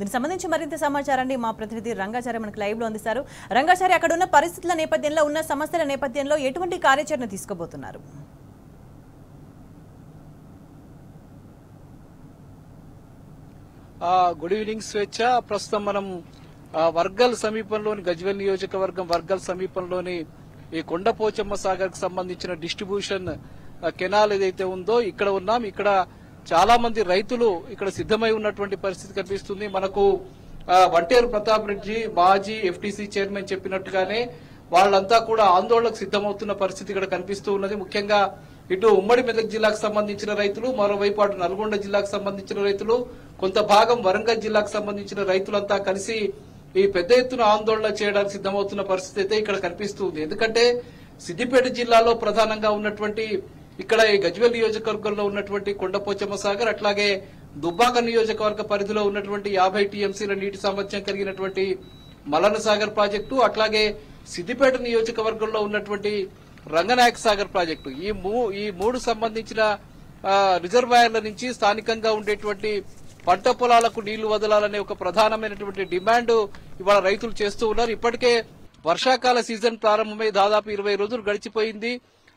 దీనికి సంబంధించి మరింత సమాచారాన్ని మా ప్రతినిధి రంగాచార్య మనకు లైవ్ లో అందిస్తారు. రంగాచార్య, అక్కడ ఉన్న పరిస్థితుల నేపథ్యంలో, ఉన్న సమస్యల నేపథ్యంలో ఎటువంటి కార్యాచరణ తీసుకోబోతున్నారు? గుడ్ ఈవినింగ్ స్వేచ్ఛ. ప్రస్తుతం మనం వర్గల్ సమీపంలోని గజ్వేల్ నియోజకవర్గం వర్గల్ సమీపంలోని ఈ కొండపోచమ్మ సాగర్ కు సంబంధించిన డిస్ట్రిబ్యూషన్ కెనాల్ ఏదైతే ఉందో ఇక్కడ ఉన్నాం. ఇక్కడ చాలా మంది రైతులు ఇక్కడ సిద్ధమై ఉన్నటువంటి పరిస్థితి కనిపిస్తుంది. మనకు వంటేరు ప్రతాప్ రెడ్డి మాజీ ఎఫ్టీసీ చైర్మన్ చెప్పినట్టుగానే వాళ్ళంతా కూడా ఆందోళనకు సిద్ధమవుతున్న పరిస్థితి ఇక్కడ కనిపిస్తూ ఉన్నది. ముఖ్యంగా ఇటు ఉమ్మడి మెదక్ జిల్లాకు సంబంధించిన రైతులు, మరోవైపు అటు నల్గొండ జిల్లాకు సంబంధించిన రైతులు, కొంత భాగం వరంగల్ జిల్లాకు సంబంధించిన రైతులంతా కలిసి ఈ పెద్ద ఎత్తున ఆందోళన చేయడానికి సిద్ధమవుతున్న పరిస్థితి అయితే ఇక్కడ కనిపిస్తుంది. ఎందుకంటే సిద్దిపేట జిల్లాలో ప్రధానంగా ఉన్నటువంటి ఇక్కడ ఈ గజ్వేల్ నియోజకవర్గంలో ఉన్నటువంటి కొండపోచమ్మ సాగర్, అట్లాగే దుబ్బాక నియోజకవర్గ పరిధిలో ఉన్నటువంటి 50 టీఎంసీల నీటి సామర్థ్యం కలిగినటువంటి మల్లన్న సాగర్ ప్రాజెక్టు, అట్లాగే సిద్దిపేట నియోజకవర్గంలో ఉన్నటువంటి రంగనాయక సాగర్ ప్రాజెక్టు, ఈ మూడు సంబంధించిన రిజర్వాయర్ల నుంచి స్థానికంగా ఉండేటువంటి పంట పొలాలకు నీళ్లు వదలాలనే ఒక ప్రధానమైనటువంటి డిమాండ్ ఇవాళ రైతులు చేస్తూ ఉన్నారు. ఇప్పటికే వర్షాకాల సీజన్ ప్రారంభమై దాదాపు 20 రోజులు గడిచిపోయింది.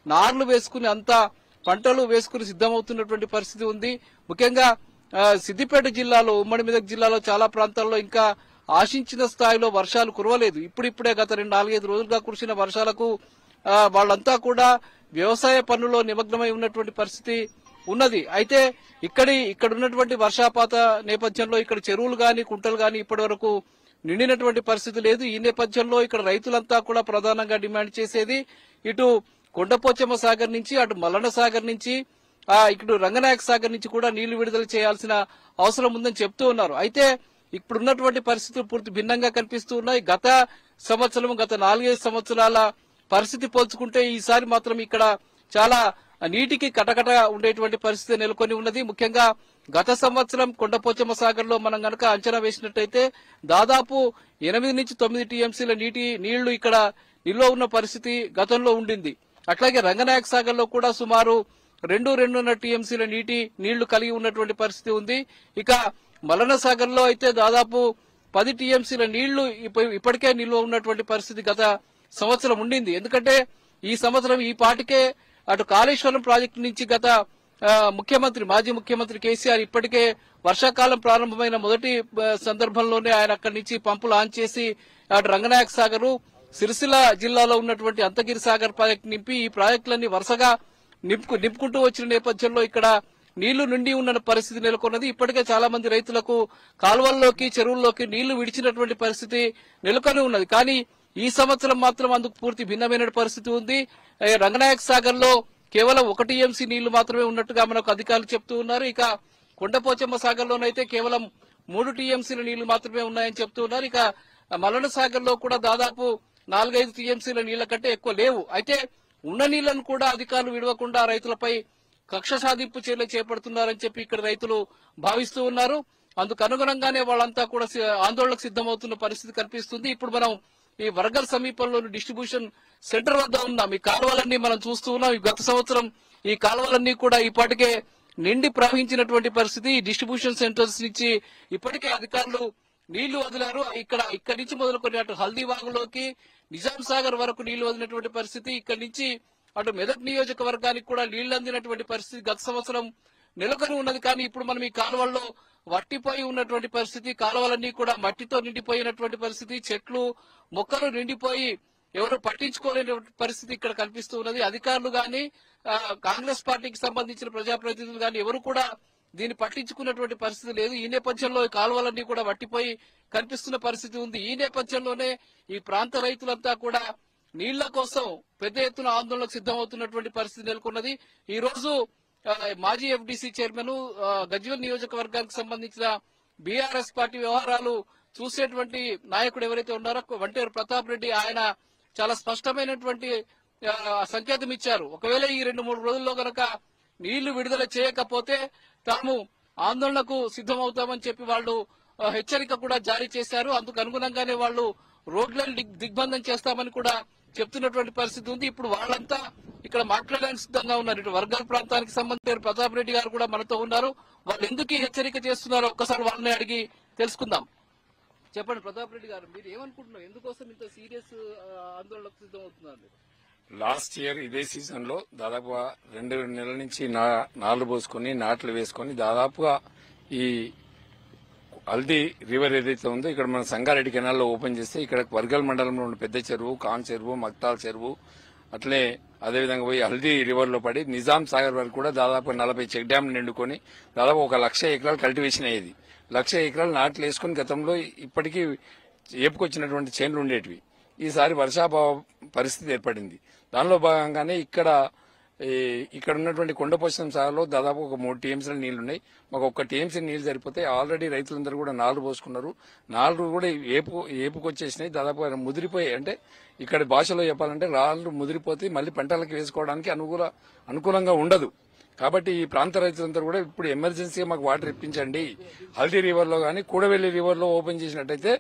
నార్లు వేసుకుని అంతా పంటలు వేసుకుని సిద్ధమవుతున్నటువంటి పరిస్థితి ఉంది. ముఖ్యంగా సిద్దిపేట జిల్లాలో, ఉమ్మడి మెదక్ జిల్లాలో చాలా ప్రాంతాల్లో ఇంకా ఆశించిన స్థాయిలో వర్షాలు కురవలేదు. ఇప్పుడిప్పుడే గత 4-5 రోజులుగా కురిసిన వర్షాలకు వాళ్ళంతా కూడా వ్యవసాయ పనుల్లో నిమగ్నమై ఉన్నటువంటి పరిస్థితి ఉన్నది. అయితే ఇక్కడ ఉన్నటువంటి వర్షాపాత నేపథ్యంలో ఇక్కడ చెరువులు గాని కుంటలు గాని ఇప్పటి వరకు నిండినటువంటి పరిస్థితి లేదు. ఈ నేపథ్యంలో ఇక్కడ రైతులంతా కూడా ప్రధానంగా డిమాండ్ చేసేది ఇటు కొండపోచమ్మ సాగర్ నుంచి, అటు మల్లన్న సాగర్ నుంచి, ఇటు రంగనాయక సాగర్ నుంచి కూడా నీళ్లు విడుదల చేయాల్సిన అవసరం ఉందని చెప్తూ ఉన్నారు. అయితే ఇప్పుడున్నటువంటి పరిస్థితులు పూర్తి భిన్నంగా కనిపిస్తూ ఉన్నాయి. గత 4-5 సంవత్సరాల పరిస్థితి పోల్చుకుంటే ఈసారి మాత్రం ఇక్కడ చాలా నీటికి కటకట ఉండేటువంటి పరిస్థితి నెలకొని ఉన్నది. ముఖ్యంగా గత సంవత్సరం కొండపోచమ్మ సాగర్ లో మనం గనక అంచనా వేసినట్టయితే దాదాపు 8-9 టీఎంసీల నీళ్లు ఇక్కడ నిల్వ ఉన్న పరిస్థితి గతంలో ఉండింది. అట్లాగే రంగనాయక సాగర్ లో కూడా సుమారు 2-2.5 టీఎంసీల నీళ్లు కలిగి ఉన్నటువంటి పరిస్థితి ఉంది. ఇక మల్లన్న సాగర్ లో అయితే దాదాపు 10 టీఎంసీల నీళ్లు ఇప్పటికే నిల్వ ఉన్నటువంటి పరిస్థితి గత సంవత్సరం ఉండింది. ఎందుకంటే ఈ సంవత్సరం ఈ పాటికే అటు కాళేశ్వరం ప్రాజెక్టు నుంచి గత మాజీ ముఖ్యమంత్రి కేసీఆర్ ఇప్పటికే వర్షాకాలం ప్రారంభమైన మొదటి సందర్భంలోనే ఆయన అక్కడి నుంచి పంపులు ఆన్ చేసి అటు రంగనాయక సాగర్, సిరిసిల్ల జిల్లాలో ఉన్నటువంటి అంతగిరి సాగర్ ప్రాజెక్టు నింపి ఈ ప్రాజెక్టులన్నీ వరుసగా నింపుకుంటూ వచ్చిన నేపథ్యంలో ఇక్కడ నీళ్లు నిండి ఉన్న పరిస్థితి నెలకొన్నది. ఇప్పటికే చాలా మంది రైతులకు కాలువల్లోకి, చెరువుల్లోకి నీళ్లు విడిచినటువంటి పరిస్థితి నెలకొని ఉన్నది. కానీ ఈ సంవత్సరం మాత్రం అందుకు పూర్తి భిన్నమైన పరిస్థితి ఉంది. రంగనాయక సాగర్ లో కేవలం 1 టీఎంసీ నీళ్లు మాత్రమే ఉన్నట్టుగా మనకు అధికారులు చెప్తూ ఉన్నారు. ఇక కొండపోచమ్మ సాగర్ లోనైతే కేవలం 3 టీఎంసీల నీళ్లు మాత్రమే ఉన్నాయని చెప్తూ ఉన్నారు. ఇక మల్లన్న సాగర్ లో కూడా దాదాపు 4-5 టీఎంసీల నీళ్ల కంటే ఎక్కువ లేవు. అయితే ఉన్న నీళ్లను కూడా అధికారులు విడవకుండా రైతులపై కక్ష సాధింపు చర్యలు చేపడుతున్నారని చెప్పి ఇక్కడ రైతులు భావిస్తూ ఉన్నారు. అందుకు అనుగుణంగానే వాళ్ళంతా కూడా ఆందోళనకు సిద్ధమవుతున్న పరిస్థితి కనిపిస్తుంది. ఇప్పుడు మనం ఈ వరంగల్ సమీపంలోని డిస్ట్రిబ్యూషన్ సెంటర్ వద్ద ఉన్నాం. ఈ కాలువలన్నీ మనం చూస్తూ ఉన్నాం. గత సంవత్సరం ఈ కాలువలన్నీ కూడా ఇప్పటికే నిండి ప్రవహించినటువంటి పరిస్థితి. ఈ డిస్ట్రిబ్యూషన్ సెంటర్స్ నుంచి ఇప్పటికే అధికారులు నీళ్లు వదిలారు. ఇక్కడి నుంచి మొదలుకొని అటు హల్దీవాగులోకి, నిజాం సాగర్ వరకు నీళ్లు వదిలినటువంటి పరిస్థితి. ఇక్కడి నుంచి అటు మెదక్ నియోజకవర్గానికి కూడా నీళ్లు అందినటువంటి పరిస్థితి గత సంవత్సరం నెలకొని ఉన్నది. కానీ ఇప్పుడు మనం ఈ కాలువల్లో వట్టిపోయి ఉన్నటువంటి పరిస్థితి, కాలువలన్నీ కూడా మట్టితో నిండిపోయినటువంటి పరిస్థితి, చెట్లు మొక్కలు నిండిపోయి ఎవరు పట్టించుకోలేని పరిస్థితి ఇక్కడ కనిపిస్తూ ఉన్నది. అధికారులు గాని, కాంగ్రెస్ పార్టీకి సంబంధించిన ప్రజాప్రతినిధులు గాని ఎవరు కూడా దీన్ని పట్టించుకున్నటువంటి పరిస్థితి లేదు. ఈ నేపథ్యంలో కాలువలన్నీ కూడా వట్టిపోయి కనిపిస్తున్న పరిస్థితి ఉంది. ఈ నేపథ్యంలోనే ఈ ప్రాంత రైతులంతా కూడా నీళ్ల కోసం పెద్ద ఎత్తున ఆందోళనకు సిద్ధమవుతున్నటువంటి పరిస్థితి నెలకొన్నది. ఈ రోజు మాజీ ఎఫ్డీసీ చైర్మన్, గజ్వేల్ నియోజకవర్గానికి సంబంధించిన బీఆర్ఎస్ పార్టీ వ్యవహారాలు చూసేటువంటి నాయకుడు ఎవరైతే ఉన్నారో వంటేరు ప్రతాప్ రెడ్డి, ఆయన చాలా స్పష్టమైనటువంటి సంకేతం ఇచ్చారు. ఒకవేళ ఈ 2-3 రోజుల్లో గనక నీళ్లు విడుదల చేయకపోతే తాము ఆందోళనకు సిద్ధమవుతామని చెప్పి వాళ్ళు హెచ్చరిక కూడా జారీ చేశారు. అందుకు అనుగుణంగానే వాళ్ళు రోడ్లను దిగ్బంధం చేస్తామని కూడా చెప్తున్నటువంటి పరిస్థితి ఉంది. ఇప్పుడు వాళ్ళంతా ఇక్కడ మాట్లాడడానికి సిద్ధంగా ఉన్నారు. ఇటు వర్గల్ ప్రాంతానికి సంబంధించిన ప్రతాప్ రెడ్డి గారు కూడా మనతో ఉన్నారు. వాళ్ళు ఎందుకు హెచ్చరిక చేస్తున్నారో ఒక్కసారి వాళ్ళని అడిగి తెలుసుకుందాం. చెప్పండి ప్రతాప్ రెడ్డి గారు, మీరు ఏమనుకుంటున్నారు? ఎందుకోసం ఇంత సీరియస్ ఆందోళనకు సిద్ధమవుతున్నారు? లాస్ట్ ఇయర్ ఇదే సీజన్ లో దాదాపుగా 2 నెలల నుంచి నార్లు పోసుకుని నాట్లు వేసుకుని దాదాపుగా ఈ హల్దీ రివర్ ఏదైతే ఉందో ఇక్కడ మన సంగారెడ్డి కెనాల్లో ఓపెన్ చేస్తే ఇక్కడ వర్గల్ మండలంలో ఉన్న పెద్ద చెరువు, కాన్ చెరువు, మక్తాల్ చెరువు, అట్లే అదేవిధంగా పోయి హల్దీ రివర్ లో పడి నిజాం సాగర్ వరకు కూడా దాదాపు 40 చెక్ డ్యామ్ నిండుకొని దాదాపు 1,00,000 ఎకరాలు కల్టివేషన్ అయ్యేది. 1,00,000 ఎకరాలు నాట్లు వేసుకుని గతంలో ఇప్పటికీ ఏపుకొచ్చినటువంటి చేన్లు ఉండేటివి. ఈసారి వర్షాభావ పరిస్థితి ఏర్పడింది. దానిలో భాగంగానే ఇక్కడ ఉన్నటువంటి కొండపోచం సాగర్లో దాదాపు ఒక 3 టీఎంసీల నీళ్లున్నాయి. మాకు 1 టీఎంసీ నీళ్లు సరిపోతే ఆల్రెడీ రైతులందరూ కూడా నాలు పోసుకున్నారు. నాలు కూడా ఏపుకొచ్చేసినాయి, దాదాపు ముదిరిపోయి, అంటే ఇక్కడ భాషలో చెప్పాలంటే రాళ్ళు ముదిరిపోతే మళ్ళీ పంటలకు వేసుకోవడానికి అనుకూలంగా ఉండదు. కాబట్టి ఈ ప్రాంత రైతులందరూ కూడా ఇప్పుడు ఎమర్జెన్సీగా మాకు వాటర్ ఇప్పించండి. హల్దీ రివర్ లో గానీ కూడవెల్లి రివర్ లో ఓపెన్ చేసినట్టయితే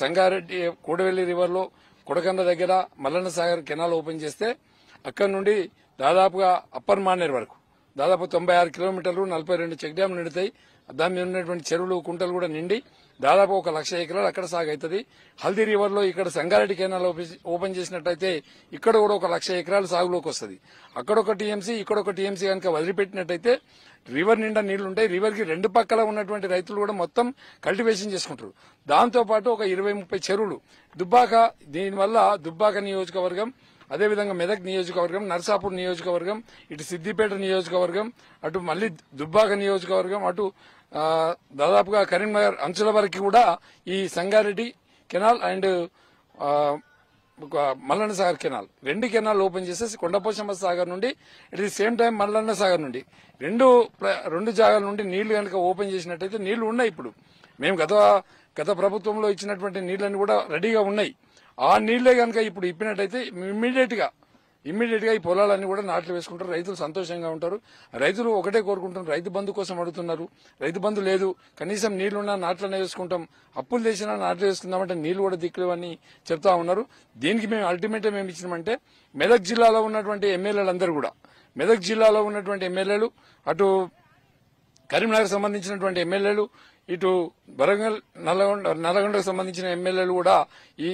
సంగారెడ్డి కూడవెల్లి రివర్ లో కొడకండ్ల దగ్గర మల్లన్న సాగర్ కెనాల్ ఓపెన్ చేస్తే అక్కడి నుండి దాదాపుగా అప్పర్ మానేర్ వరకు దాదాపు 96 కిలోమీటర్లు 42 చెక్ డ్యామ్ నిండుతాయి. దాని మీద ఉన్నటువంటి చెరువులు, కుంటలు కూడా నిండి దాదాపు 1,00,000 ఎకరాలు అక్కడ సాగు అవుతుంది. హల్దీ రివర్ లో ఇక్కడ సంగారెడ్డి కెనాల్ ఓపెన్ చేసినట్టయితే ఇక్కడ కూడా 1,00,000 ఎకరాలు సాగులోకి వస్తుంది. అక్కడ 1 టీఎంసీ, ఇక్కడ 1 టీఎంసీ కనుక వదిలిపెట్టినట్టయితే రివర్ నిండా నీళ్లుంటాయి. రివర్ కి 2 పక్కల ఉన్నటువంటి రైతులు కూడా మొత్తం కల్టివేషన్ చేసుకుంటారు. దాంతో పాటు ఒక 20-30 చెరువులు దుబ్బాక, దీనివల్ల దుబ్బాక నియోజకవర్గం, అదేవిధంగా మెదక్ నియోజకవర్గం, నర్సాపూర్ నియోజకవర్గం, ఇటు సిద్దిపేట నియోజకవర్గం, అటు మళ్లీ దుబ్బాక నియోజకవర్గం, అటు దాదాపుగా కరీంనగర్ అంచుల వరకు కూడా ఈ Sangareddy canal and Mallanna Sagar canal 2 canal open చేసేసి కొండపోచమ్మ సాగర్ నుండి it the same time Mallanna Sagar నుండి రెండు జాగాల నుండి నీళ్లు కనుక ఓపెన్ చేసినట్టయితే నీళ్లు ఉన్నాయి. ఇప్పుడు మేము గత ప్రభుత్వంలో ఇచ్చినటువంటి నీళ్లన్నీ కూడా రెడీగా ఉన్నాయి. ఆ నీళ్లే కనుక ఇప్పుడు ఇప్పినట్టయితే ఇమ్మీడియట్ గా ఈ పొలాలన్నీ కూడా నాట్లు వేసుకుంటారు. రైతులు సంతోషంగా ఉంటారు. రైతులు ఒకటే కోరుకుంటున్నారు, రైతు బంధు కోసం అడుగుతున్నారు. రైతు బంధు లేదు, కనీసం నీళ్లున్నా నాట్లనే వేసుకుంటాం, అప్పులు చేసినా నాట్లు వేసుకుందామంటే నీళ్లు కూడా దిక్కులేవని చెప్తా ఉన్నారు. దీనికి మేము అల్టిమేటం ఏమి ఇచ్చినామంటే మెదక్ జిల్లాలో ఉన్నటువంటి ఎమ్మెల్యేలందరూ కూడా, మెదక్ జిల్లాలో ఉన్నటువంటి ఎమ్మెల్యేలు, అటు కరీంనగర్ సంబంధించినటువంటి ఎమ్మెల్యేలు, ఇటు వరంగల్, నల్గొండకు సంబంధించిన ఎమ్మెల్యేలు కూడా ఈ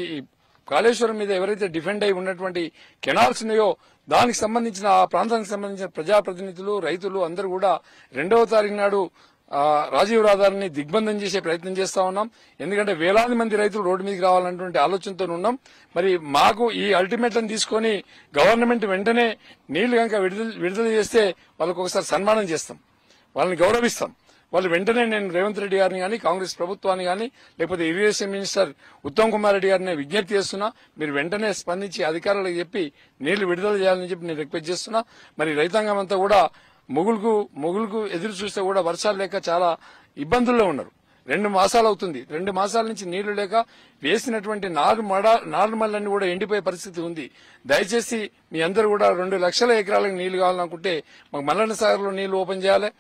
కాళేశ్వరం మీద ఎవరైతే డిఫెండ్ అయి ఉన్నటువంటి కెనాల్స్ ఉన్నాయో దానికి సంబంధించిన, ఆ ప్రాంతానికి సంబంధించిన ప్రజాప్రతినిధులు, రైతులు అందరూ కూడా 2వ తారీఖు నాడు రాజీవ్ రహదారిని దిగ్బంధం చేసే ప్రయత్నం చేస్తా ఉన్నాం. ఎందుకంటే వేలాది మంది రైతులు రోడ్డు మీదకి రావాలన్నటువంటి ఆలోచనతో ఉన్నాం. మరి మాకు ఈ అల్టిమేటం తీసుకొని గవర్నమెంట్ వెంటనే నీళ్లు కనుక విడుదల చేస్తే వాళ్ళకు ఒకసారి సన్మానం చేస్తాం, వాళ్ళని గౌరవిస్తాం. వాళ్ళు వెంటనే నేను రేవంత్ రెడ్డి గారిని కానీ, కాంగ్రెస్ ప్రభుత్వాన్ని కానీ, లేకపోతే ఇరిగేషన్ మినిస్టర్ ఉత్తమ్ కుమార్ రెడ్డి గారిని విజ్ఞప్తి చేస్తున్నా, మీరు వెంటనే స్పందించి అధికారులకు చెప్పి నీళ్లు విడుదల చేయాలని చెప్పి నేను రిక్వెస్ట్ చేస్తున్నా. మరి రైతాంగం అంతా కూడా మొగులుకు ఎదురు చూస్తే కూడా వర్షాలు లేక చాలా ఇబ్బందుల్లో ఉన్నారు. 2 మాసాలు అవుతుంది. 2 మాసాల నుంచి నీళ్లు లేక వేసినటువంటి నారుమల్లన్నీ కూడా ఎండిపోయే పరిస్థితి ఉంది. దయచేసి మీ అందరూ కూడా 2 లక్షల ఎకరాలకు నీళ్లు కావాలనుకుంటే మాకు మల్లన్న సాగర్ లో నీళ్లు ఓపెన్ చేయాలి,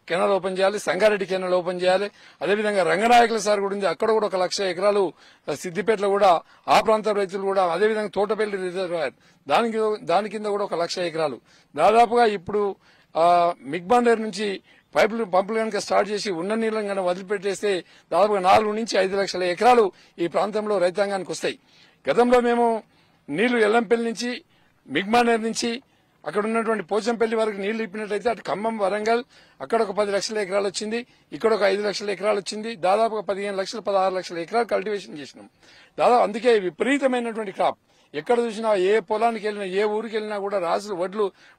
కెనాల్ ఓపెన్ చేయాలి, సంగారెడ్డి కెనాల్ ఓపెన్ చేయాలి. అదేవిధంగా రంగనాయకుల సార్ కూడా ఉంది, అక్కడ కూడా 1,00,000 ఎకరాలు, సిద్దిపేటలో కూడా ఆ ప్రాంత రైతులు కూడా, అదేవిధంగా తోటపల్లి రిజర్వాయర్ దాని కింద కూడా 1,00,000 ఎకరాలు. దాదాపుగా ఇప్పుడు మిగ్బాండేర్ నుంచి పంపులు కనుక స్టార్ట్ చేసి ఉన్న నీళ్లను కనుక వదిలిపెట్టేస్తే దాదాపుగా 4 నుంచి 5 లక్షల ఎకరాలు ఈ ప్రాంతంలో రైతాంగానికి వస్తాయి. గతంలో మేము నీళ్లు ఎల్లంపల్లి నుంచి, మిగ్బాండేర్ నుంచి అక్కడ ఉన్నటువంటి పోచంపల్లి వరకు నీళ్లు ఇప్పినట్లయితే అటు ఖమ్మం, వరంగల్ అక్కడ ఒక 10 లక్షల ఎకరాలు వచ్చింది, ఇక్కడ ఒక 5 లక్షల ఎకరాలు వచ్చింది. దాదాపుగా 15 లక్షలు 16 లక్షల ఎకరాలు కల్టివేషన్ చేసినాం. దాదాపు అందుకే విపరీతమైనటువంటి క్రాప్. ఎక్కడ చూసినా, ఏ పొలానికి వెళ్ళినా, ఏ ఊరికి వెళ్ళినా కూడా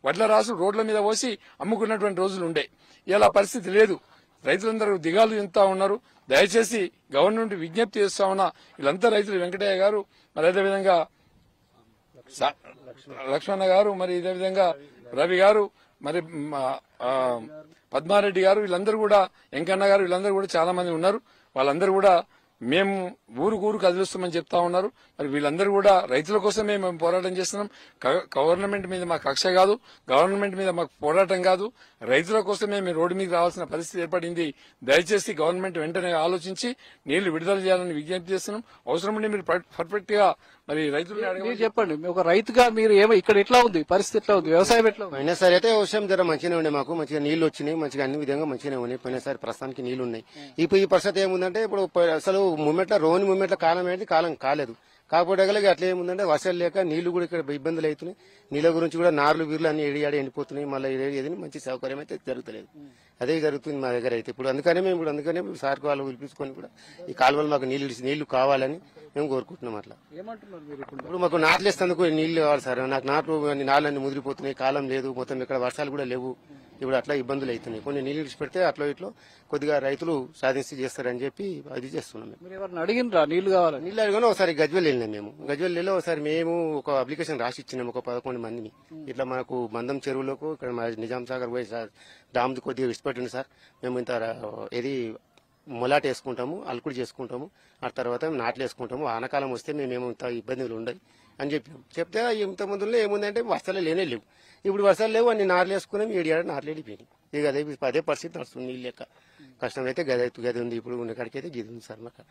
వడ్ల రాసులు రోడ్ల మీద పోసి అమ్ముకున్నటువంటి రోజులు ఉండే. ఇలా పరిస్థితి లేదు. రైతులందరూ దిగాలు చెందుతా ఉన్నారు. దయచేసి గవర్నమెంట్ విజ్ఞప్తి చేస్తా ఉన్నా, వీళ్ళంతా రైతులు, వెంకటయ్య గారు, మరి అదేవిధంగా లక్ష్మణ గారు, మరి ఇదే విధంగా రవి గారు, మరి పద్మారెడ్డి గారు, వీళ్ళందరూ కూడా, వెంకన్న గారు, వీళ్ళందరూ కూడా చాలా మంది ఉన్నారు. వాళ్ళందరూ కూడా మేము ఊరు కదిలిస్తామని చెప్తా ఉన్నారు. మరి వీళ్ళందరూ కూడా రైతుల కోసమే మేము పోరాటం చేస్తున్నాం. గవర్నమెంట్ మీద మాకు కక్ష కాదు, గవర్నమెంట్ మీద మాకు పోరాటం కాదు. రైతుల కోసమే మేము రోడ్డు మీద రావాల్సిన పరిస్థితి ఏర్పడింది. దయచేసి గవర్నమెంట్ వెంటనే ఆలోచించి నీళ్లు విడుదల చేయాలని విజ్ఞప్తి చేస్తున్నాం. అవసరం ఉండి మీరు పర్ఫెక్ట్ గా మరి రైతులు మీరు చెప్పండి, ఒక రైతుగా మీరు ఇక్కడ ఎట్లా ఉంది పరిస్థితి, ఎట్లా ఉంది వ్యవసాయం ఎట్లా ఉంది? పోయినసారి అయితే వ్యవసాయం జర మంచిగానే ఉండే, మాకు మంచిగా నీళ్లు వచ్చినాయి, మంచిగా అన్ని విధంగా మంచిగానే ఉన్నాయి. పోయినసారి ప్రస్తుతానికి నీళ్లు ఉన్నాయి. ఇప్పుడు ఈ పరిస్థితి ఏముందంటే ఇప్పుడు అసలు రోని మూమెంట్ల కాలం ఏంటి, కాలం కాలేదు. కాకపోతే అట్లా ఏముందంటే వర్షాలు లేక నీళ్లు కూడా ఇక్కడ ఇబ్బందులు అవుతున్నాయి. నీళ్ళ గురించి కూడా నార్లు బీర్లు అన్ని ఏడి ఎండిపోతున్నాయి. మళ్ళీ ఏది మంచి సౌకర్యం అయితే జరుగుతలేదు. అదే జరుగుతుంది మా దగ్గర అయితే. ఇప్పుడు అందుకనే సార్ వాళ్ళు పిలిపించుకొని కూడా ఈ కాలువలు మాకు నీళ్లు కావాలని మేము కోరుకుంటున్నాం. అట్లా ఏమంటున్నారు మీరు? ఇప్పుడు మాకు నాట్లేస్తేందుకు నీళ్లు కావాలి సార్. నాకు నాళ్ళన్నీ ముదిరిపోతున్నాయి, కాలం లేదు, మొత్తం ఇక్కడ వర్షాలు కూడా లేవు. ఇప్పుడు అట్లా ఇబ్బందులు అవుతున్నాయి. కొన్ని నీళ్లు పెడితే అట్లా ఇట్లో కొద్దిగా రైతులు సాధించి చేస్తారని చెప్పి అది చేస్తున్నాం. మీరు ఎవరిని అడిగినరా నీళ్లు కావాలని? నీళ్ళు అడిగినా ఒకసారి గజ్వెల్ వెళ్ళినాం. గజ్వెల్లో ఒకసారి మేము ఒక అప్లికేషన్ రాసి ఇచ్చినాము, ఒక 11 మందిని. ఇట్లా మనకు బంధం చెరువులకు ఇక్కడ నిజాం సాగర్ పోయి సార్ డామ్ కొద్దిగా విడిచిపెట్టింది సార్, మేము ఇంత ఇది మొలాట వేసుకుంటాము, అలుకుడు చేసుకుంటాము, ఆ తర్వాత నాట్లు వేసుకుంటాము, వానకాలం వస్తే మేమేమో ఇంత ఇబ్బందులు ఉండవు అని చెప్పినాం. చెప్తే ఇంత ముందులో ఏముందంటే వర్షాలు లేనే లేవు. ఇప్పుడు వర్షాలు లేవు, అన్ని నార్లు వేసుకున్నాం, 7 ఏడాది నార్లు వెళ్ళిపోయినాయి. ఇక అదే పరిస్థితి నడుస్తుంది. నీళ్ళు లెక్క కష్టం అయితే గది ఉంది. ఇప్పుడు ఉన్న కాడికైతే గిది ఉంది సార్. మాకు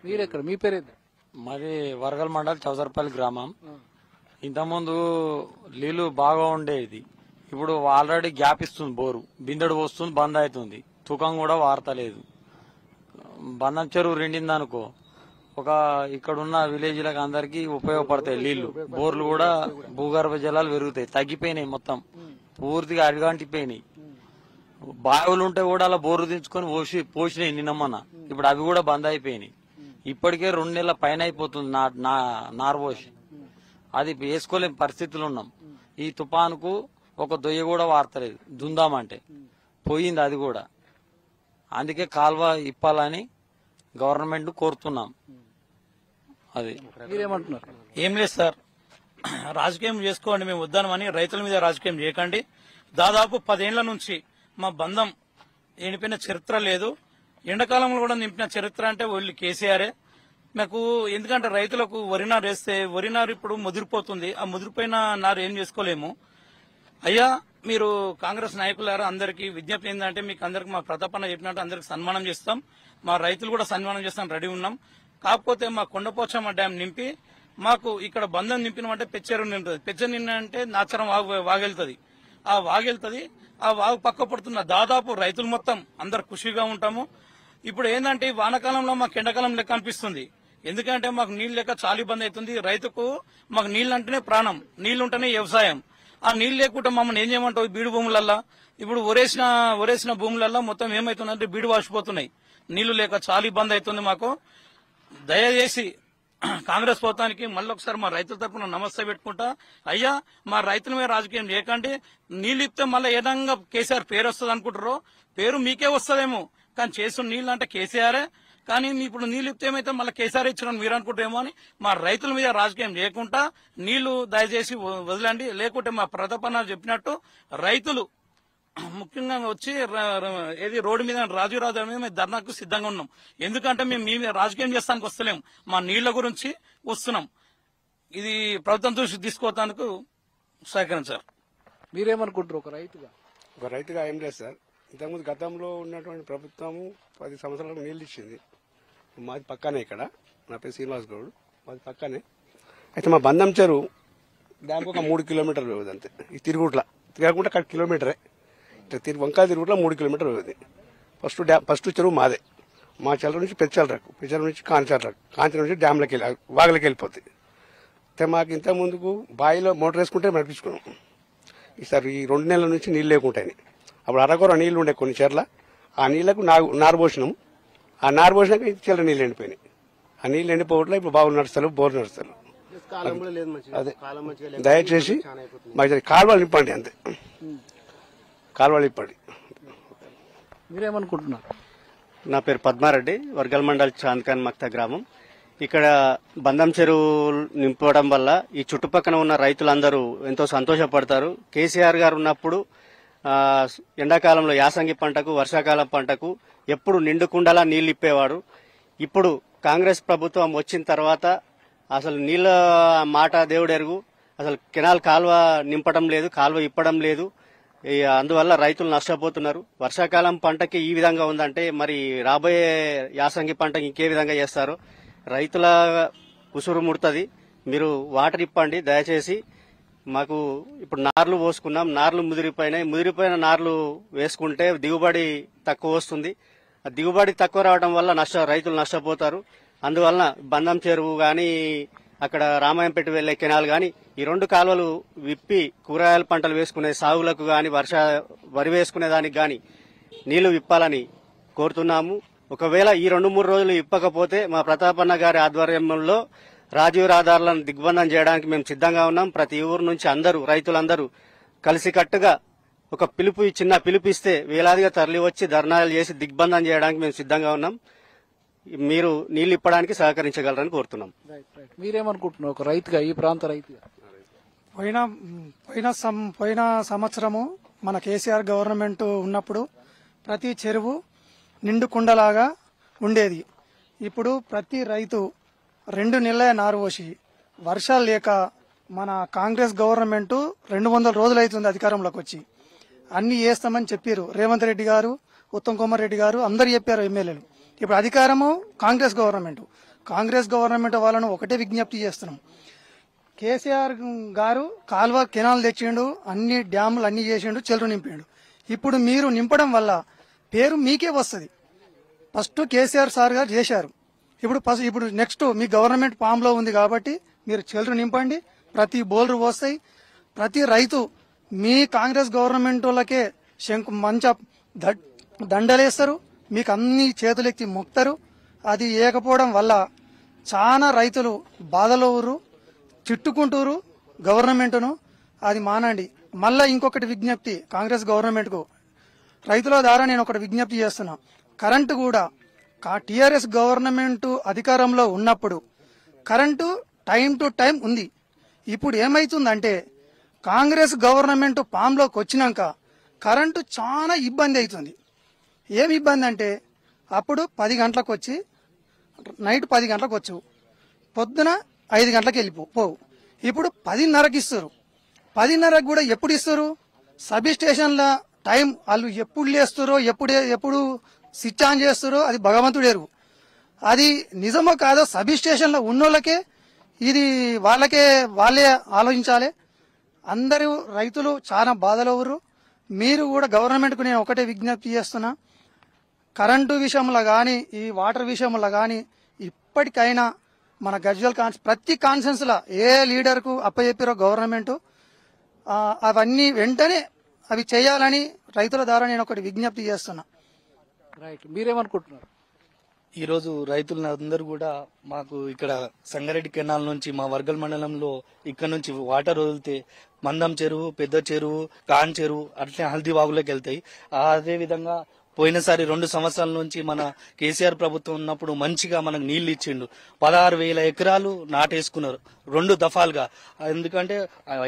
మీరు ఎక్కడ, మీ పేరేంటి? మరి వరగల్ మండల్ చౌసరపల్లి గ్రామం. ఇంతకుముందు నీళ్లు బాగా ఉండేది, ఇప్పుడు ఆల్రెడీ గ్యాప్ ఇస్తుంది. బోరు బిందెడు వస్తుంది, బంద్ అవుతుంది, తుకం కూడా వారతలేదు. బంధం చెరువు రెండిందనుకో ఒక ఇక్కడున్న విలేజ్లకు అందరికి ఉపయోగపడతాయి నీళ్లు. బోర్లు కూడా భూగర్భ జలాలు పెరుగుతాయి, తగ్గిపోయినాయి, మొత్తం పూర్తిగా అడిగంటిపోయినాయి. బావులు ఉంటే కూడా అలా బోర్లు దించుకొని పోసినాయి నిన్నమ్మన్న. ఇప్పుడు అవి కూడా బంద్ అయిపోయినాయి. ఇప్పటికే 2 నెలల పైన అయిపోతుంది నార్పోసి. అది వేసుకోలేని పరిస్థితులు ఉన్నాం. ఈ తుఫానుకు ఒక దొయ్య కూడా వార్తలేదు, దుందామంటే పోయింది అది కూడా. అందుకే కాల్వ ఇప్పాలని గవర్నమెంట్ కోరుతున్నాం. అది మీరేమంటున్నారు? ఏం లేదు సార్, రాజకీయం చేసుకోండి, మేము వద్దామని. రైతుల మీద రాజకీయం చేయకండి. దాదాపు 10 ఏళ్ల నుంచి మా బంధం ఎండిపోయిన చరిత్ర లేదు. ఎండాకాలంలో కూడా నింపిన చరిత్ర అంటే ఓన్లీ కేసీఆరే మాకు. ఎందుకంటే రైతులకు వరి నారు వేస్తే వరి నారు ఇప్పుడు ముదిరిపోతుంది. ఆ ముదిరిపోయిన నారు ఏం చేసుకోలేము. అయ్యా, మీరు కాంగ్రెస్ నాయకులారా అందరికీ విజ్ఞప్తి ఏంటంటే, మీకు అందరికి మా ప్రతాపన్న చెప్పినట్టు అందరికి సన్మానం చేస్తాం, మా రైతులు కూడా సన్మానం చేస్తాం, రెడీ ఉన్నాం. కాకపోతే మా కొండపోచమ్మ డ్యాం నింపి మాకు ఇక్కడ బంధం నింపినమంటే పెచ్చెరు నిండుతుంది. పెచ్చెరు నిండంటే నాచరం వాగెళ్తుంది. ఆ వాగెళ్తుంది, ఆ వాగు పక్క పడుతున్న దాదాపు రైతులు మొత్తం అందరు ఖుషిగా ఉంటాము. ఇప్పుడు ఏంటంటే వానకాలంలో మాకు ఎండాకాలం లెక్క అనిపిస్తుంది. ఎందుకంటే మాకు నీళ్ళు లెక్క చాలా ఇబ్బంది అవుతుంది. రైతుకు మాకు నీళ్ళు అంటేనే ప్రాణం, నీళ్లు ఉంటేనే వ్యవసాయం. ఆ నీళ్ళు లేకుండా మమ్మల్ని ఏం చేయమంటావు? బీడు భూములల్లా ఇప్పుడు ఒరేసిన భూములల్లా మొత్తం ఏమైతుందంటే బీడు వాసిపోతున్నాయి. నీళ్లు లేక చాలా ఇబ్బంది అవుతుంది మాకు. దయచేసి కాంగ్రెస్ ప్రభుత్వానికి మళ్ళొకసారి మా రైతుల తరఫున నమస్తే పెట్టుకుంటా. అయ్యా, మా రైతుల మీద రాజకీయం చేయకండి. నీళ్ళు ఇస్తే మళ్ళీ ఏదంగా కేసీఆర్ పేరు వస్తుంది అనుకుంటారో, పేరు మీకే వస్తుందేమో, కానీ చేస్తున్న నీళ్ళు అంటే కేసీఆరే. కానీ ఇప్పుడు నీళ్ళు ఇస్తే ఏమైతే మళ్ళీ కేసీఆర్ ఇచ్చిన మీరు అనుకుంటారేమో అని మా రైతుల మీద రాజకీయం చేయకుండా నీళ్లు దయచేసి వదలండి. లేకుంటే మా ప్రతాపన్న చెప్పినట్టు రైతులు ముఖ్యంగా వచ్చి ఏది రోడ్డు మీద రాజీవ్ రాజు మేము ధర్నాకు సిద్ధంగా ఉన్నాం. ఎందుకంటే మేము మీ మీద రాజకీయం చేస్తానికి వస్తలేము, మా నీళ్ల గురించి వస్తున్నాం. ఇది ప్రభుత్వం దృష్టి తీసుకోవటానికి సహకరించారు. మీరేమనుకుంటారు ఒక రైతుగా? ఒక రైతుగా ఏం లేదు సార్. ఇంతకుముందు గతంలో ఉన్నటువంటి ప్రభుత్వము 10 సంవత్సరాలకు నీళ్లు ఇచ్చింది. మాది పక్కనే, ఇక్కడ నా పేరు శ్రీనివాస్ గౌడ్, మాది పక్కనే. అయితే మా బంధం చెరువు డ్యామ్కి ఒక 3 కిలోమీటర్లు వ్యవధి అంతే. ఈ తిరగకుండా అక్కడ కిలోమీటరే. వంకాయ తిరుగుట్లో 3 కిలోమీటర్లు వ్యవధి. ఫస్ట్ చెరువు మాదే. మా చెల్ల నుంచి పెద్ద నుంచి కాంచర నుంచి డ్యామ్లోకి వాగులకి వెళ్ళిపోతుంది. అయితే మాకు ఇంత ముందుకు బావిలో మోటార్ వేసుకుంటే నడిపించుకున్నాం. ఈసారి ఈ 2 నెలల నుంచి నీళ్ళు లేకుంటాయి. అప్పుడు అరకొర నీళ్లు ఉండే కొన్ని చెర్ల, ఆ నీళ్లకు నారు పోసినాం. ఆ నారు పోసినాక చెల్ల నీళ్ళు ఎండిపోయినాయి. ఆ నీళ్ళు ఎండిపోవట్లే ఇప్పుడు బావులు నడుస్తారు, బోర్లు నడుస్తారు. అదే దయచేసి మాకు కాలువలు నింపండి, అంతే. కాలువలు నింపండి. మీరేమనుకుంటున్నారు? నా పేరు పద్మారెడ్డి, వర్గల్ మండల్ చాంద్ఖాన్ మక్తా గ్రామం. ఇక్కడ బంధం చెరువు నింపడం వల్ల ఈ చుట్టుపక్కల ఉన్న రైతులందరూ ఎంతో సంతోషపడతారు. కేసీఆర్ గారు ఉన్నప్పుడు ఎండాకాలంలో యాసంగి పంటకు, వర్షాకాలం పంటకు ఎప్పుడు నిండుకుండలా నీళ్లు ఇప్పేవాడు. ఇప్పుడు కాంగ్రెస్ ప్రభుత్వం వచ్చిన తర్వాత అసలు నీళ్ళ మాట దేవుడెరుగు, అసలు కెనాల్ కాలువ నింపడం లేదు, కాలువ ఇప్పడం లేదు. అందువల్ల రైతులు నష్టపోతున్నారు. వర్షాకాలం పంటకి ఈ విధంగా ఉందంటే మరి రాబోయే యాసంగి పంటకి ఇంకే విధంగా చేస్తారో రైతుల ఉసురు ముడుతుంది. మీరు వాటర్ ఇప్పండి దయచేసి. మాకు ఇప్పుడు నార్లు పోసుకున్నాం, నార్లు ముదిరిపోయిన నార్లు వేసుకుంటే దిగుబడి తక్కువ వస్తుంది. దిగుబడి తక్కువ రావడం వల్ల రైతులు నష్టపోతారు. అందువలన బంధం చెరువు గాని అక్కడ రామాయంపేట వెళ్లే కెనాల్ గాని ఈ 2 కాలువలు విప్పి కూరగాయల పంటలు వేసుకునే సాగులకు గాని వరి వేసుకునే దానికి గాని నీళ్లు విప్పాలని కోరుతున్నాము. ఒకవేళ ఈ 2-3 రోజులు ఇప్పకపోతే మా ప్రతాపన్న గారి ఆధ్వర్యంలో రాజీవ్ రహదారులను దిగ్బంధం చేయడానికి మేము సిద్ధంగా ఉన్నాం. ప్రతి ఊరు నుంచి రైతులందరూ కలిసికట్టుగా ఒక చిన్న పిలుపు ఇస్తే వేలాదిగా తరలి వచ్చి ధర్నాలు చేసి దిగ్బంధం చేయడానికి మేము సిద్ధంగా ఉన్నాం. మీరు నీళ్లు ఇప్పడానికి సహకరించగలరని కోరుతున్నాం. మీరేమనుకుంటున్నారు ఒక రైతుగా, ఈ ప్రాంత రైతుగా? పోయిన సంవత్సరము మన కేసీఆర్ గవర్నమెంట్ ఉన్నప్పుడు ప్రతి చెరువు నిండు కుండలాగా ఉండేది. ఇప్పుడు ప్రతి రైతు 2 నెలల నారు పోసి వర్షాలు లేక మన కాంగ్రెస్ గవర్నమెంట్ 200 రోజులు అవుతుంది అధికారంలోకి వచ్చి. అన్ని చేస్తామని చెప్పారు రేవంత్ రెడ్డి గారు, ఉత్తమ్ కుమార్ రెడ్డి గారు, అందరు చెప్పారు ఎమ్మెల్యేలు. ఇప్పుడు అధికారము కాంగ్రెస్ గవర్నమెంట్ వాళ్ళను ఒకటే విజ్ఞప్తి చేస్తున్నాం. కేసీఆర్ గారు కాల్వ కెనాల్ తెచ్చిండు, అన్ని డ్యాములు అన్ని చేసిండు, చెరువు నింపిండు. ఇప్పుడు మీరు నింపడం వల్ల పేరు మీకే వస్తుంది. ఫస్ట్ కేసీఆర్ సార్ గారు చేశారు. ఇప్పుడు నెక్స్ట్ మీ గవర్నమెంట్ పామ్లో ఉంది కాబట్టి మీరు చెరువు నింపండి, ప్రతి బోర్లు వస్తాయి. ప్రతి రైతు మీ కాంగ్రెస్ గవర్నమెంట్ వాళ్ళకే మంచి దండలేస్తారు, మీకు అన్ని చేతులెత్తి మొక్తారు. అది ఏకపోవడం వల్ల చాలా రైతులు బాధలో ఊరు చుట్టుకుంటూరు గవర్నమెంట్ను. అది మానండి. మళ్ళా ఇంకొకటి విజ్ఞప్తి కాంగ్రెస్ గవర్నమెంట్కు, రైతుల ద్వారా నేను ఒకటి విజ్ఞప్తి చేస్తున్నా. కరెంటు కూడా టీఆర్ఎస్ గవర్నమెంట్ అధికారంలో ఉన్నప్పుడు కరెంటు టైం టు టైం ఉంది. ఇప్పుడు ఏమైతుందంటే కాంగ్రెస్ గవర్నమెంట్ పామ్లోకి వచ్చినాక కరెంటు చాలా ఇబ్బంది అవుతుంది. ఏమి ఇబ్బంది అంటే అప్పుడు 10 గంటలకు వచ్చి నైట్ 10 గంటలకు వచ్చు, పొద్దున 5 గంటలకు వెళ్ళిపోవు. ఇప్పుడు 10:30కి ఇస్తారు. 10:30కి కూడా ఎప్పుడు ఇస్తారు? సబ్ స్టేషన్ల టైం వాళ్ళు ఎప్పుడు లేస్తారో ఎప్పుడు స్విచ్ ఆన్ చేస్తారో అది భగవంతుడు ఎరుగు. అది నిజమో కాదో సబ్ స్టేషన్లో ఉన్నోళ్ళకే ఇది వాళ్ళే ఆలోచించాలి. అందరూ రైతులు చాలా బాధలో ఉన్నారు. మీరు కూడా గవర్నమెంట్కు నేను ఒకటే విజ్ఞప్తి చేస్తున్నా, కరెంటు విషయంలో కానీ ఈ వాటర్ విషయంలో కానీ ఇప్పటికైనా మన గజ్వేల్ ప్రతి కాన్ఫరెన్స్లో ఏ లీడర్కు అప్పచెప్పారో గవర్నమెంట్ అవన్నీ వెంటనే అవి చేయాలని రైతుల ద్వారా నేను ఒకటి విజ్ఞప్తి చేస్తున్నా. రైట్, మీరేమనుకుంటున్నారు? ఈరోజు రైతులందరూ కూడా మాకు ఇక్కడ సంగారెడ్డి కెనాల్ నుంచి మా వర్గల్ మండలంలో ఇక్కడ నుంచి వాటర్ వదిలితే మందం చెరువు, పెద్ద చెరువు, కాన్ చెరువు అట్లే హల్దీ వాగులోకి వెళ్తాయి. అదే విధంగా పోయినసారి 2 సంవత్సరాల నుంచి మన కేసీఆర్ ప్రభుత్వం ఉన్నప్పుడు మంచిగా మనకు నీళ్లు ఇచ్చిండు. 16,000 ఎకరాలు నాటేసుకున్నారు 2 దఫాలుగా. ఎందుకంటే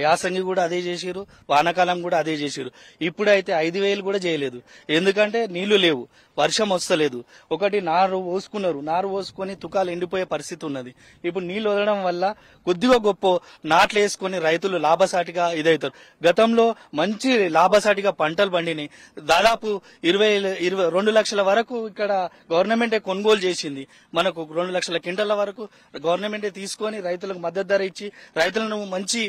యాసంగి కూడా అదే చేసిరు, వానాకాలం కూడా అదే చేసిరు. ఇప్పుడైతే 5,000 కూడా చేయలేదు. ఎందుకంటే నీళ్లు లేవు, వర్షం వస్తలేదు. ఒకటి నారు పోసుకున్నారు, నారు పోసుకొని తుకాలు ఎండిపోయే పరిస్థితి ఉన్నది. ఇప్పుడు నీళ్లు వదలడం వల్ల కొద్దిగా గొప్ప నాట్లు వేసుకుని రైతులు లాభసాటిగా ఇదవుతారు. గతంలో మంచి లాభసాటిగా పంటలు పండినాయి. దాదాపు 22 లక్షల వరకు ఇక్కడ గవర్నమెంటే కొనుగోలు చేసింది. మనకు 2 లక్షల క్వింటాల వరకు గవర్నమెంటే తీసుకొని రైతులకు మద్దతు ధర ఇచ్చి రైతులను మంచి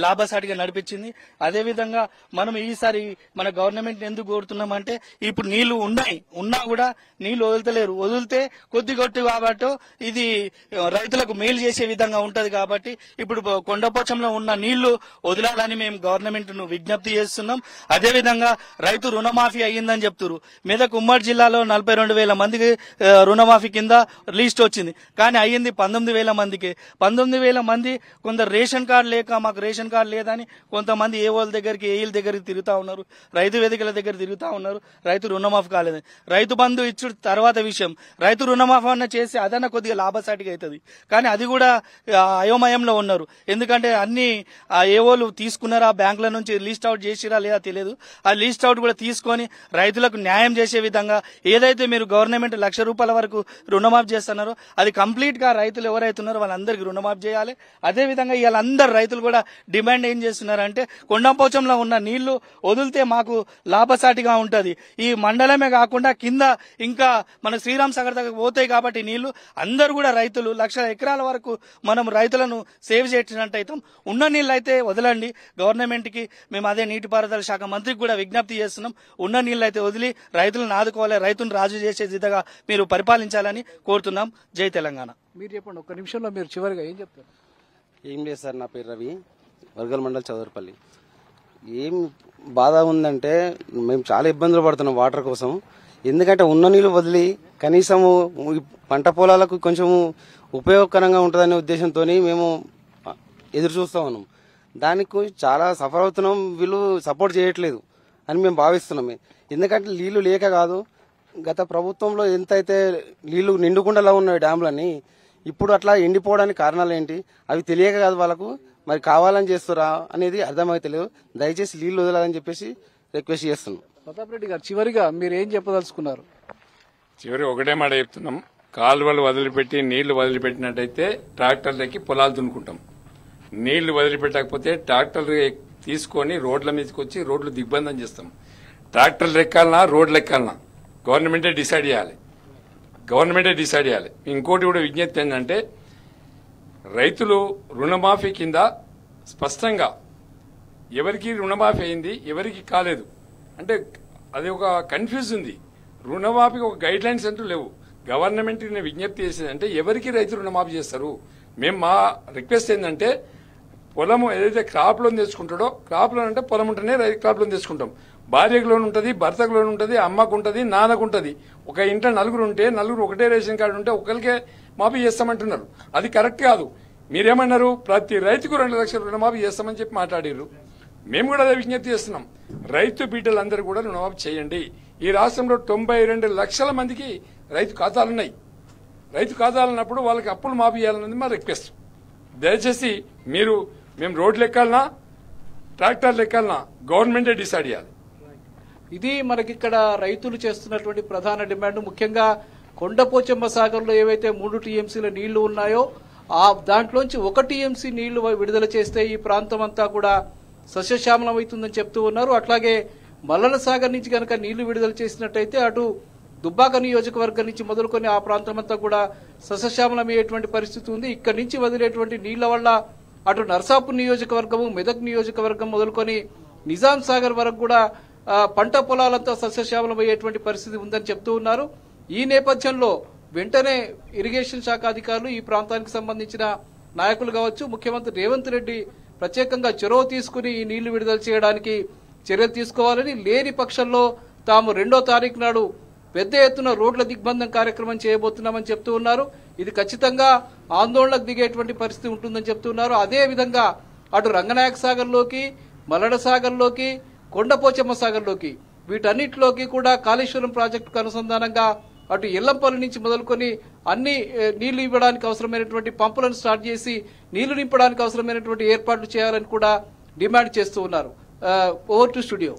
లాభసాటిగా నడిపించింది. అదేవిధంగా మనం ఈసారి మన గవర్నమెంట్ ఎందుకు కోరుతున్నామంటే ఇప్పుడు నీళ్లు ఉన్నా కూడా నీళ్లు వదులుతలేరు. వదిలితే కొద్ది కాబట్టి ఇది రైతులకు మేలు చేసే విధంగా ఉంటది. కాబట్టి ఇప్పుడు కొండపోచంలో ఉన్న నీళ్లు వదలాలని మేము గవర్నమెంట్ ను విజ్ఞప్తి చేస్తున్నాం. అదేవిధంగా రైతు రుణమాఫీ అయ్యిందని చెప్తున్నారు. మెదక్ ఉమ్మడి జిల్లాలో 42,000 మందికి రుణమాఫీ కింద లిస్ట్ వచ్చింది. కానీ అయ్యింది 19,000 మందికి. 19,000 మంది కొందరు రేషన్ కార్డు లేక మాకు రేషన్ కార్డు లేదని కొంతమంది ఏఓల దగ్గరికి తిరుగుతా ఉన్నారు, రైతు వేదికల దగ్గర తిరుగుతా ఉన్నారు. రైతు రుణమాఫీ కాలేదు. రైతు బంధు ఇచ్చుడు తర్వాత విషయం. రైతు రుణమాఫీ అన్న చేసి అదన్న కొద్దిగా లాభసాటిగా అవుతుంది. కానీ అది కూడా అయోమయంలో ఉన్నారు. ఎందుకంటే అన్ని ఏఓలు తీసుకున్నారా, బ్యాంకుల నుంచి లిస్ట్ అవుట్ చేసిరా లేదా తెలియదు. ఆ లిస్ట్ అవుట్ కూడా తీసుకొని రైతులకు న్యాయం చేసి చేసే విధంగా ఏదైతే మీరు గవర్నమెంట్ ₹1,00,000 వరకు రుణమాఫీ చేస్తున్నారో అది కంప్లీట్ గా రైతులు ఎవరైతే ఉన్నారో వాళ్ళందరికీ రుణమాఫీ చేయాలి. అదే విధంగా ఇవాళ అందరు రైతులు కూడా డిమాండ్ ఏం చేస్తున్నారంటే కొండంపోచంలో ఉన్న నీళ్లు వదిలితే మాకు లాభసాటిగా ఉంటది. ఈ మండలమే కాకుండా కింద ఇంకా మన శ్రీరామ్ సాగర్ దగ్గర పోతాయి కాబట్టి నీళ్లు అందరూ కూడా రైతులు 1,00,000 ఎకరాల వరకు మనం రైతులను సేవ్ చేసినట్టయితే ఉన్న నీళ్ళు అయితే వదలండి. గవర్నమెంట్ కి మేము అదే నీటిపారుదల శాఖ మంత్రికి కూడా విజ్ఞప్తి చేస్తున్నాం. ఉన్న నీళ్ళు అయితే వదిలి రైతులను ఆదుకోవాలి, రైతులను రాజు చేసే విధంగా మీరు పరిపాలించాలని కోరుతున్నాం. జై తెలంగాణ. మీరు చెప్పండి, ఒక్క నిమిషంలో మీరు చివరిగా ఏం చెప్తారు? ఏం లేదు సార్, నా పేరు రవి, వర్గల్ మండల్ చౌదరపల్లి. ఏం బాధ ఉందంటే మేము చాలా ఇబ్బందులు పడుతున్నాం వాటర్ కోసం. ఎందుకంటే ఉన్న నీళ్ళు వదిలి కనీసము పంట పొలాలకు కొంచెం ఉపయోగకరంగా ఉంటుందనే ఉద్దేశంతో మేము ఎదురు చూస్తూ ఉన్నాం. దానికి చాలా సఫర్ అవుతున్నాం. వీళ్ళు సపోర్ట్ చేయట్లేదు అని మేము భావిస్తున్నాం. ఎందుకంటే నీళ్లు లేక కాదు, గత ప్రభుత్వంలో ఎంతైతే నీళ్లు నిండుకుండలా ఉన్నాయి డ్యాములని, ఇప్పుడు అట్లా ఎండిపోవడానికి కారణాలు ఏంటి అవి తెలియక కాదు వాళ్ళకు, మరి కావాలని చేస్తారా అనేది అర్థమైతలేదు. దయచేసి నీళ్లు వదలాలని చెప్పేసి రిక్వెస్ట్ చేస్తున్నాం. ప్రతాప్ రెడ్డి గారు, చివరిగా మీరు ఏం చెప్పదలుచుకున్నారు? చివరి ఒకటే మాట చెప్తున్నాం, కాలువలు వదిలిపెట్టి నీళ్లు వదిలిపెట్టినట్టయితే ట్రాక్టర్లకి పొలాలు దున్నుకుంటాం. నీళ్లు వదిలిపెట్టకపోతే ట్రాక్టర్లు తీసుకొని రోడ్ల మీదకి వచ్చి రోడ్లు దిగ్బంధం చేస్తాం. ట్రాక్టర్లు ఎక్కాలనా రోడ్లు ఎక్కాలనా గవర్నమెంటే డిసైడ్ చేయాలి. ఇంకోటి కూడా విజ్ఞప్తి ఏంటంటే, రైతులు రుణమాఫీ కింద స్పష్టంగా ఎవరికి రుణమాఫీ అయింది ఎవరికి కాలేదు అంటే అది ఒక కన్ఫ్యూజ్ ఉంది. రుణమాఫీకి ఒక గైడ్ లైన్స్ అంటూ లేవు. గవర్నమెంట్ విజ్ఞప్తి చేసేదంటే ఎవరికి రైతు రుణమాఫీ చేస్తారు. మేము మా రిక్వెస్ట్ ఏంటంటే, పొలం ఏదైతే క్రాప్ లోన్ తెచ్చుకుంటాడో, క్రాప్ లోన్ అంటే పొలం ఉంటేనే క్రాప్ లోన్ తెచ్చుకుంటాం. భార్యకు లోన్ ఉంటుంది, భర్తకు లోన్ ఉంటుంది, అమ్మకు ఉంటుంది, నాన్నకు ఉంటుంది. ఒక ఇంట్లో నలుగురు ఉంటే నలుగురు ఒకటే రేషన్ కార్డు ఉంటే ఒకరికే మాఫీ చేస్తామంటున్నారు. అది కరెక్ట్ కాదు. మీరేమన్నారు, ప్రతి రైతుకు 2,00,000 రుణమాఫీ చేస్తామని చెప్పి మాట్లాడారు. మేము కూడా అదే విజ్ఞప్తి చేస్తున్నాం, రైతు బిడ్డలందరూ కూడా రుణమాఫీ చేయండి. ఈ రాష్ట్రంలో 92 లక్షల మందికి రైతు ఖాతాలున్నాయి. రైతు ఖాతాలు ఉన్నప్పుడు వాళ్ళకి అప్పులు మాఫీ చేయాలన్నది మా రిక్వెస్ట్. దయచేసి మేము రోడ్లు ఎక్కాలన్నా ట్రాక్టర్లు ఎక్కాలన్నా గవర్నమెంటే డిసైడ్ చేయాలి. ఇది మనకిక్కడ రైతులు చేస్తున్నటువంటి ప్రధాన డిమాండ్. ముఖ్యంగా కొండపోచమ్మ సాగర్లో ఏవైతే 3 టీఎంసీల నీళ్లు ఉన్నాయో ఆ దాంట్లోంచి 1 టీఎంసీ నీళ్లు విడుదల చేస్తే ఈ ప్రాంతం అంతా కూడా సస్యశ్యామలం అవుతుందని చెప్తూ ఉన్నారు. అట్లాగే మల్లన సాగర్ నుంచి కనుక నీళ్లు విడుదల చేసినట్టయితే అటు దుబ్బాక నియోజకవర్గం నుంచి మొదలుకొని ఆ ప్రాంతం అంతా కూడా సస్యశ్యామలమయ్యేటువంటి పరిస్థితి ఉంది. ఇక్కడి నుంచి వదిలేటువంటి నీళ్ల వల్ల అటు నర్సాపూర్ నియోజకవర్గము, మెదక్ నియోజకవర్గం మొదలుకొని నిజాం సాగర్ వరకు కూడా పంట పొలాలంతా సస్యశ్యామలమయ్యేటువంటి పరిస్థితి ఉందని చెప్తూ ఉన్నారు. ఈ నేపథ్యంలో వెంటనే ఇరిగేషన్ శాఖ అధికారులు, ఈ ప్రాంతానికి సంబంధించిన నాయకులు కావచ్చు, ముఖ్యమంత్రి రేవంత్ రెడ్డి ప్రత్యేకంగా చొరవ తీసుకుని ఈ నీళ్లు విడుదల చేయడానికి చర్యలు తీసుకోవాలని, లేని పక్షంలో తాము 2వ తారీఖు నాడు పెద్ద ఎత్తున రోడ్ల దిగ్బంధం కార్యక్రమం చేయబోతున్నామని చెప్తూ ఉన్నారు. ఇది ఖచ్చితంగా ఆందోళనకు దిగేటువంటి పరిస్థితి ఉంటుందని చెప్తూ ఉన్నారు. అదే విధంగా అటు రంగనాయక సాగర్లోకి, మల్లడ సాగర్లోకి, కొండపోచమ్మ సాగర్లోకి, వీటన్నిటిలోకి కూడా కాళేశ్వరం ప్రాజెక్టుకు అనుసంధానంగా అటు ఎల్లంపల్లి నుంచి మొదలుకొని అన్ని నీళ్లు ఇవ్వడానికి అవసరమైనటువంటి పంపులను స్టార్ట్ చేసి నీళ్లు నింపడానికి అవసరమైనటువంటి ఏర్పాట్లు చేయాలని కూడా డిమాండ్ చేస్తూ ఉన్నారు. Over to studio.